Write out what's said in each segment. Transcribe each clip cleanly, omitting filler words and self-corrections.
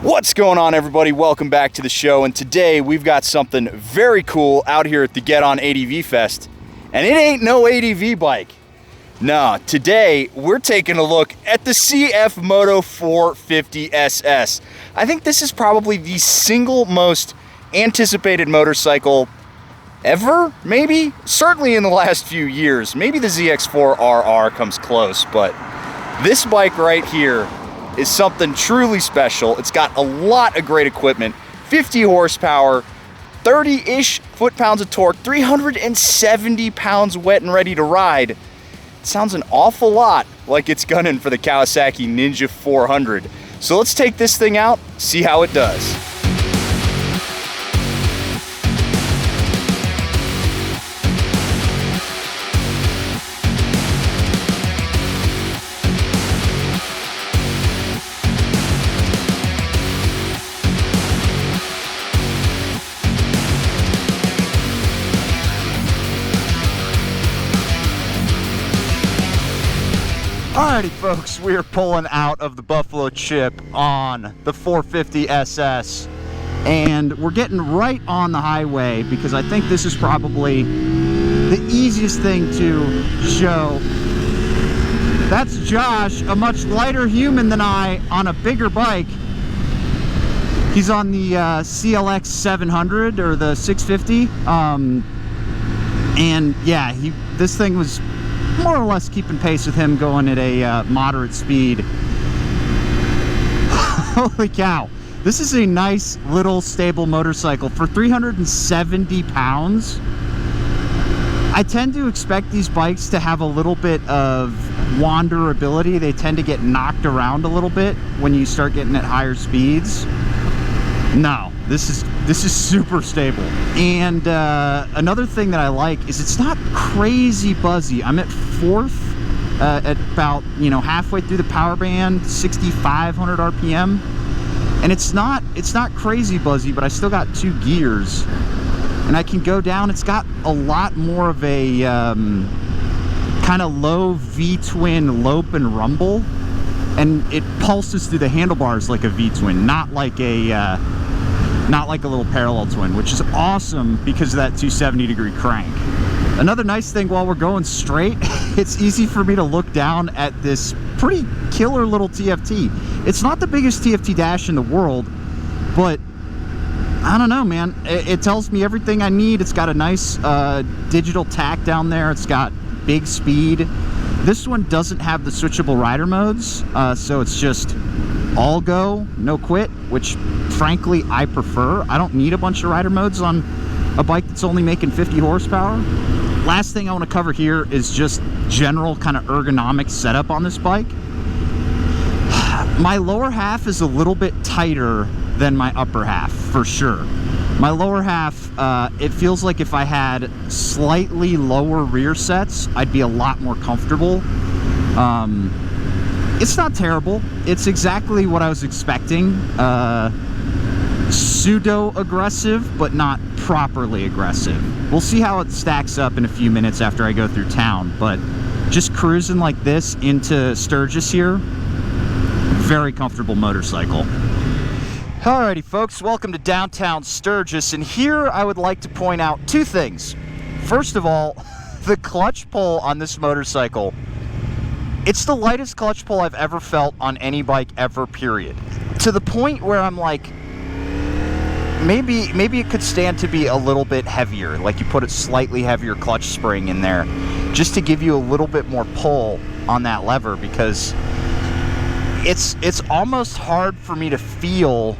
What's going on, everybody? Welcome back to the show, and today we've got something very cool out here at the Get On ADV Fest, and it ain't no ADV bike. No, today we're taking a look at the CFMoto 450SS. I think this is probably the single most anticipated motorcycle ever, maybe? Certainly in the last few years. Maybe the ZX4RR comes close, but this bike right here is something truly special. It's got a lot of great equipment, 50 horsepower, 30-ish foot-pounds of torque, 370 pounds wet and ready to ride. It sounds an awful lot like it's gunning for the Kawasaki Ninja 400. So let's take this thing out, see how it does. Alrighty folks, we are pulling out of the Buffalo Chip on the 450SS, and we're getting right on the highway because I think this is probably the easiest thing to show. That's Josh, a much lighter human than I, on a bigger bike. He's on the CLX 700 or the 650, and yeah, this thing was more or less keeping pace with him going at a moderate speed. Holy cow, this is a nice little stable motorcycle for 370 pounds. I tend to expect these bikes to have a little bit of wanderability. They tend to get knocked around a little bit when you start getting at higher speeds. No, this is super stable. And another thing that I like is it's not crazy buzzy. I'm at fourth at about, halfway through the power band, 6,500 RPM, and it's not crazy buzzy, but I still got 2 gears, and I can go down. It's got a lot more of a kind of low V-twin lope and rumble, and it pulses through the handlebars like a V-twin, not like a little parallel twin, which is awesome because of that 270-degree crank. Another nice thing while we're going straight, it's easy for me to look down at this pretty killer little TFT. It's not the biggest TFT dash in the world, but I don't know, man. It tells me everything I need. It's got a nice digital tack down there. It's got big speed. This one doesn't have the switchable rider modes, so it's just all go, no quit, which frankly I prefer. I don't need a bunch of rider modes on a bike that's only making 50 horsepower. Last thing I want to cover here is just general kind of ergonomic setup on this bike. My lower half is a little bit tighter than my upper half, for sure. My lower half, it feels like if I had slightly lower rear sets, I'd be a lot more comfortable. It's not terrible. It's exactly what I was expecting. Pseudo-aggressive, but not properly aggressive. We'll see how it stacks up in a few minutes after I go through town, but just cruising like this into Sturgis here, very comfortable motorcycle. Alrighty folks, welcome to downtown Sturgis, and here I would like to point out 2 things. First of all, the clutch pull on this motorcycle. It's the lightest clutch pull I've ever felt on any bike ever, period. To the point where I'm like, maybe it could stand to be a little bit heavier, like you put a slightly heavier clutch spring in there, just to give you a little bit more pull on that lever, because it's almost hard for me to feel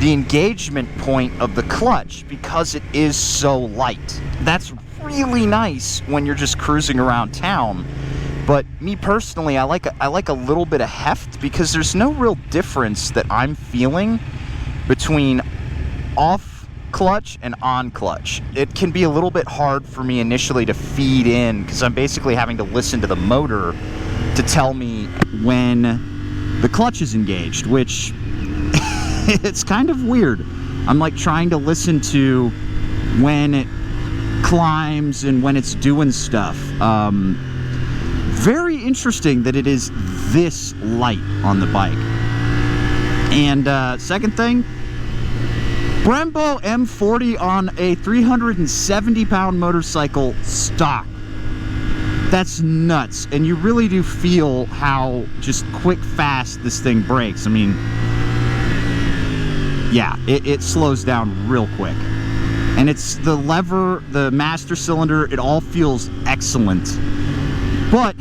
the engagement point of the clutch because it is so light. That's really nice when you're just cruising around town. But me personally, I like a little bit of heft because there's no real difference that I'm feeling between off clutch and on clutch. It can be a little bit hard for me initially to feed in because I'm basically having to listen to the motor to tell me when the clutch is engaged, which it's kind of weird. I'm like trying to listen to when it climbs and when it's doing stuff. Very interesting that it is this light on the bike. And second thing, Brembo M40 on a 370-pound motorcycle stock. That's nuts. And you really do feel how just quick, fast this thing brakes. I mean, yeah, it slows down real quick. And it's the lever, the master cylinder, it all feels excellent. But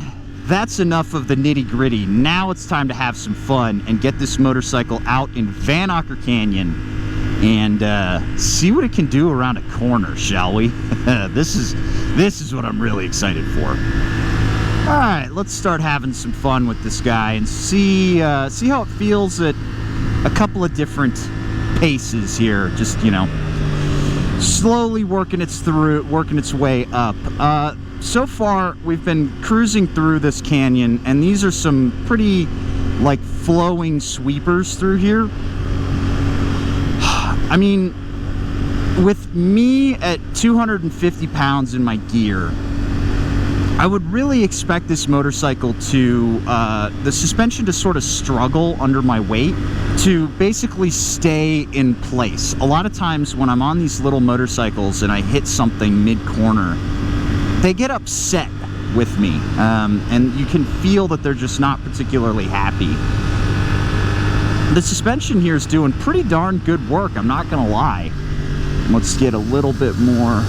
that's enough of the nitty-gritty. Now it's time to have some fun and get this motorcycle out in Vanocker Canyon and see what it can do around a corner, shall we? This is what I'm really excited for. All right, let's start having some fun with this guy and see how it feels at a couple of different paces here. Just, you know, slowly working its way up. So far, we've been cruising through this canyon, and these are some pretty, like, flowing sweepers through here. I mean, with me at 250 pounds in my gear, I would really expect this motorcycle to, the suspension to sort of struggle under my weight, to basically stay in place. A lot of times when I'm on these little motorcycles and I hit something mid-corner, they get upset with me, and you can feel that they're just not particularly happy. The suspension here is doing pretty darn good work, I'm not gonna lie. Let's get a little bit more.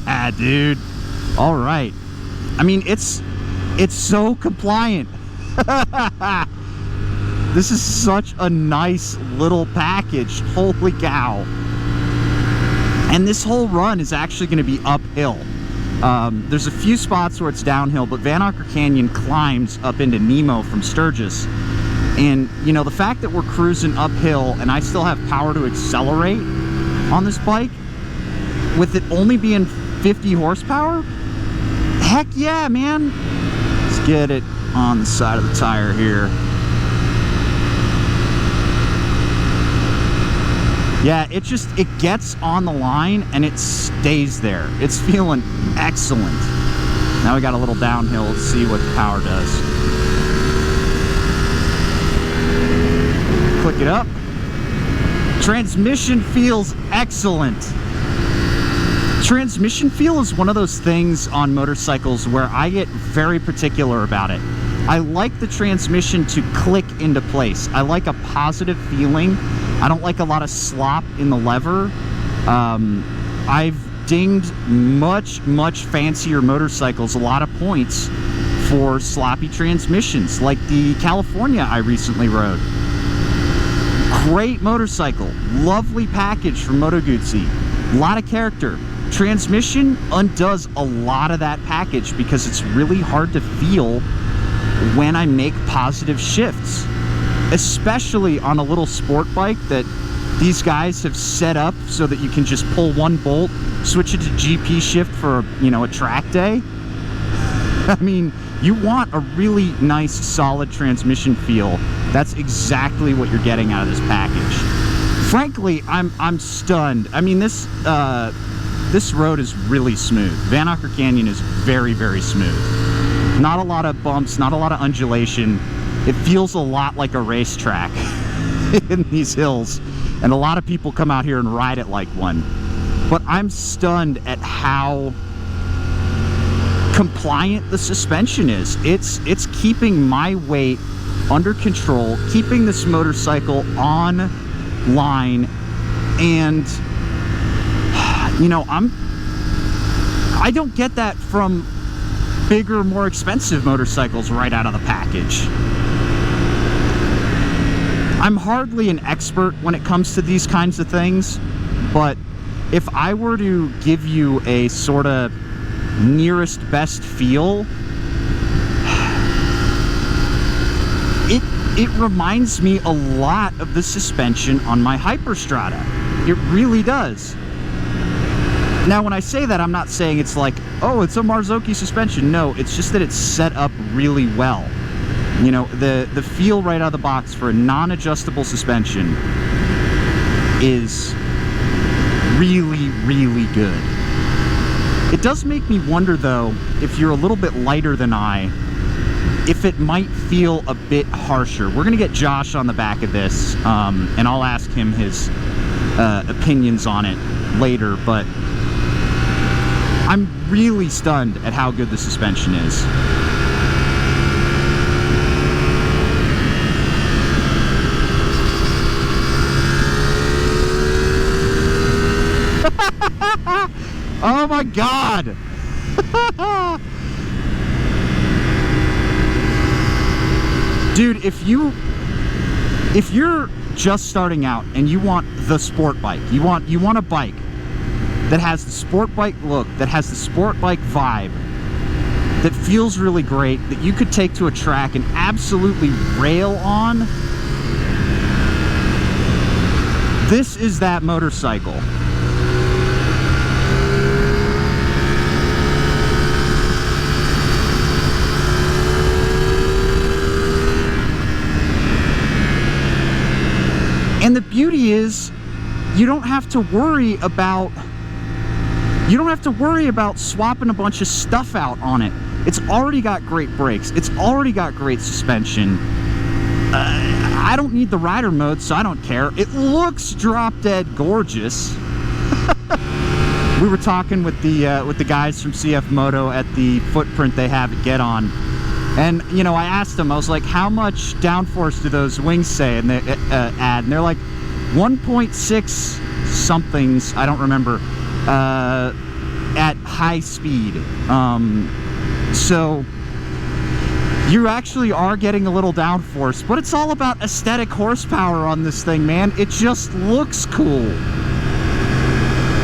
Yeah, dude. All right. I mean, it's so compliant. This is such a nice little package. Holy cow. And this whole run is actually going to be uphill. There's a few spots where it's downhill, but Vanocker Canyon climbs up into Nemo from Sturgis. And, you know, the fact that we're cruising uphill and I still have power to accelerate on this bike, with it only being 50 horsepower, heck yeah, man. Let's get it on the side of the tire here. Yeah, it gets on the line and it stays there. It's feeling excellent. Now we got a little downhill. Let's see what the power does. Click it up. Transmission feels excellent. Transmission feel is one of those things on motorcycles where I get very particular about it. I like the transmission to click into place. I like a positive feeling. I don't like a lot of slop in the lever. I've dinged much fancier motorcycles a lot of points for sloppy transmissions, like the California I recently rode. Great motorcycle, lovely package from Moto Guzzi, a lot of character. Transmission undoes a lot of that package because it's really hard to feel when I make positive shifts, especially on a little sport bike that these guys have set up so that you can just pull one bolt, switch it to GP shift for, you know, a track day. I mean, you want a really nice solid transmission feel. That's exactly what you're getting out of this package. Frankly, I'm stunned. I mean, this road is really smooth. Vanocker Canyon is very smooth. Not a lot of bumps, not a lot of undulation. It feels a lot like a racetrack in these hills, and a lot of people come out here and ride it like one. But I'm stunned at how compliant the suspension is. It's keeping my weight under control, keeping this motorcycle on line, and you know, I don't get that from bigger, more expensive motorcycles right out of the package. I'm hardly an expert when it comes to these kinds of things, but if I were to give you a sort of nearest best feel, it reminds me a lot of the suspension on my Hyperstrada. It really does. Now, when I say that, I'm not saying it's like, oh, it's a Marzocchi suspension. No, it's just that it's set up really well. You know, the feel right out of the box for a non-adjustable suspension is really good. It does make me wonder, though, if you're a little bit lighter than I, if it might feel a bit harsher. We're going to get Josh on the back of this, and I'll ask him his opinions on it later, but I'm really stunned at how good the suspension is. Oh my God! Dude, if you're just starting out and you want the sport bike, you want a bike that has the sport bike look, that has the sport bike vibe, that feels really great, that you could take to a track and absolutely rail on, this is that motorcycle. And the beauty is, you don't have to worry about swapping a bunch of stuff out on it. It's already got great brakes. It's already got great suspension. I don't need the rider mode, so I don't care. It looks drop dead gorgeous. We were talking with the guys from CFMoto at the footprint they have at Get On. And, you know, I asked them, I was like, how much downforce do those wings say? And they add, and they're like 1.6 somethings, I don't remember, at high speed. So you actually are getting a little downforce, but it's all about aesthetic horsepower on this thing, man. It just looks cool.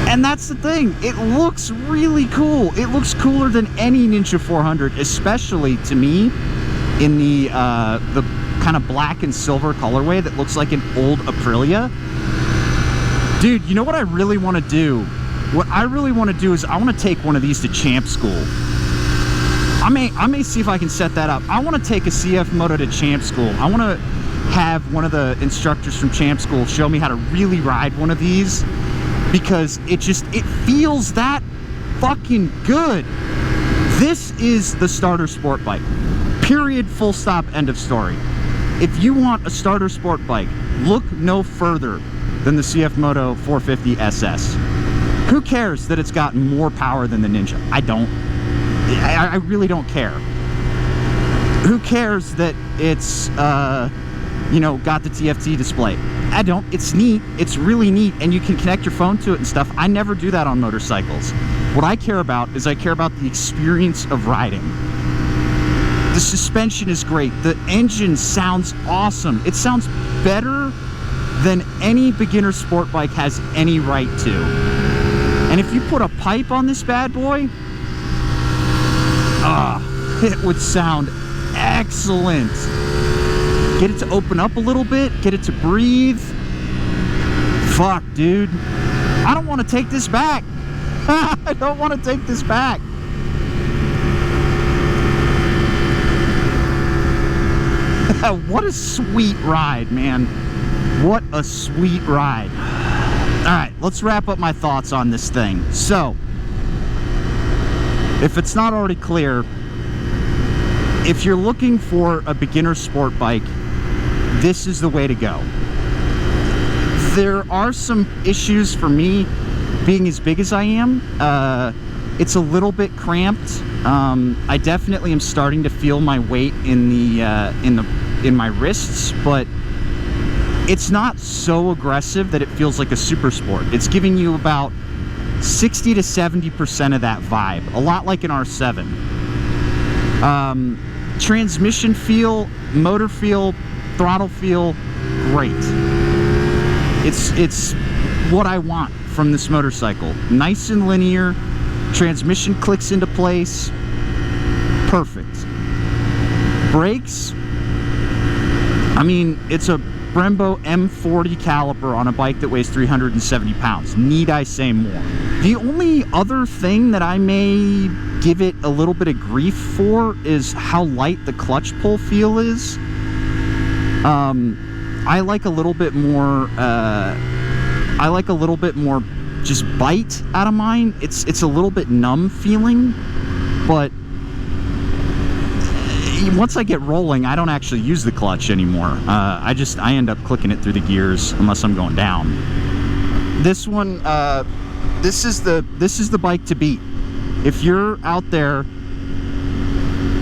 And that's the thing, it looks really cool. It looks cooler than any Ninja 400, especially to me in the kind of black and silver colorway that looks like an old Aprilia. Dude, you know what I really want to do? What I really want to do is I want to take one of these to Champ School. I may see if I can set that up. I want to take a CFMoto to Champ School. I want to have one of the instructors from Champ School show me how to really ride one of these, because it feels that fucking good. This is the starter sport bike. Period, full stop, end of story. If you want a starter sport bike, look no further than the CFMoto 450SS. Who cares that it's got more power than the Ninja? I don't. I really don't care. Who cares that it's you know, got the TFT display? I don't. It's neat. It's really neat, and you can connect your phone to it and stuff. I never do that on motorcycles. What I care about is I care about the experience of riding. The suspension is great. The engine sounds awesome. It sounds better than any beginner sport bike has any right to. And if you put a pipe on this bad boy, it would sound excellent. Get it to open up a little bit, get it to breathe. Fuck, dude. I don't want to take this back. I don't want to take this back. What a sweet ride, man. What a sweet ride. All right, let's wrap up my thoughts on this thing. So, if it's not already clear, if you're looking for a beginner sport bike, this is the way to go. There are some issues for me being as big as I am. It's a little bit cramped. I definitely am starting to feel my weight in my wrists, but it's not so aggressive that it feels like a super sport. It's giving you about 60 to 70% of that vibe, a lot like an R7. Transmission feel, motor feel, throttle feel, great. It's what I want from this motorcycle. Nice and linear, transmission clicks into place, perfect. Brakes, I mean, it's a Brembo M40 caliper on a bike that weighs 370 pounds. Need I say more? The only other thing that I may give it a little bit of grief for is how light the clutch pull feel is. I like a little bit more just bite out of mine. It's a little bit numb feeling, but once I get rolling, I don't actually use the clutch anymore. I end up clicking it through the gears unless I'm going down. This one, this is the bike to beat. If you're out there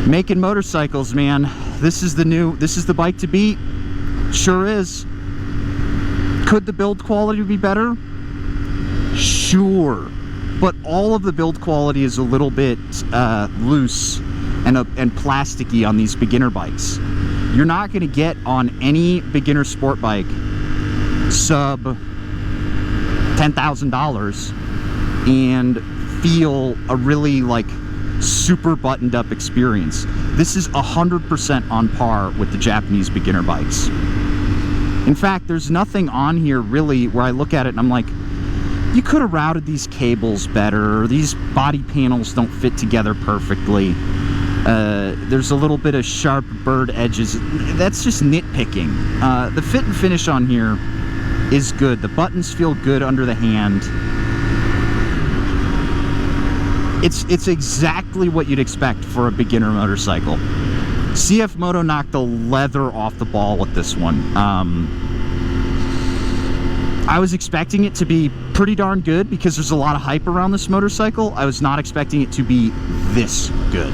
making motorcycles, man, this is the bike to beat. Sure is. Could the build quality be better? Sure, but all of the build quality is a little bit loose and plasticky on these beginner bikes. You're not going to get on any beginner sport bike sub $10,000 and feel a really like super buttoned up experience. This is 100% on par with the Japanese beginner bikes. In fact, there's nothing on here really where I look at it and I'm like, you could have routed these cables better, or these body panels don't fit together perfectly. There's a little bit of sharp bird edges. That's just nitpicking. The fit and finish on here is good. The buttons feel good under the hand. It's exactly what you'd expect for a beginner motorcycle. CFMoto knocked the leather off the ball with this one. I was expecting it to be pretty darn good because there's a lot of hype around this motorcycle. I was not expecting it to be this good.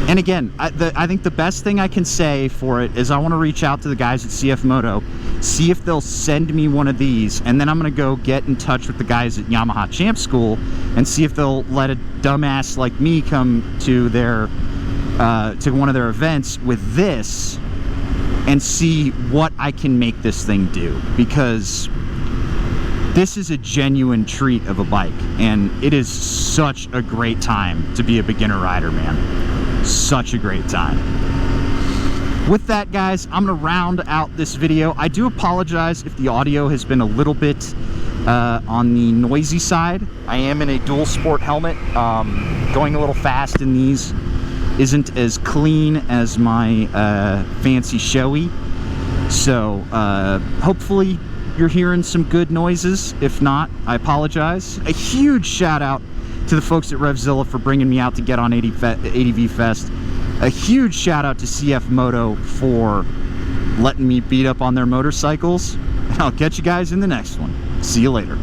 And again, I think the best thing I can say for it is I want to reach out to the guys at CFMoto, see if they'll send me one of these, and then I'm going to go get in touch with the guys at Yamaha Champ School and see if they'll let a dumbass like me come to their to one of their events with this and see what I can make this thing do, because this is a genuine treat of a bike, and it is such a great time to be a beginner rider, man. Such a great time. With that, guys, I'm gonna round out this video. I do apologize if the audio has been a little bit on the noisy side. I am in a dual sport helmet. Going a little fast in these isn't as clean as my fancy showy. So hopefully you're hearing some good noises. If not, I apologize. A huge shout out to the folks at RevZilla for bringing me out to get on ADV Fest. A huge shout out to CFMoto for letting me beat up on their motorcycles. I'll catch you guys in the next one. See you later.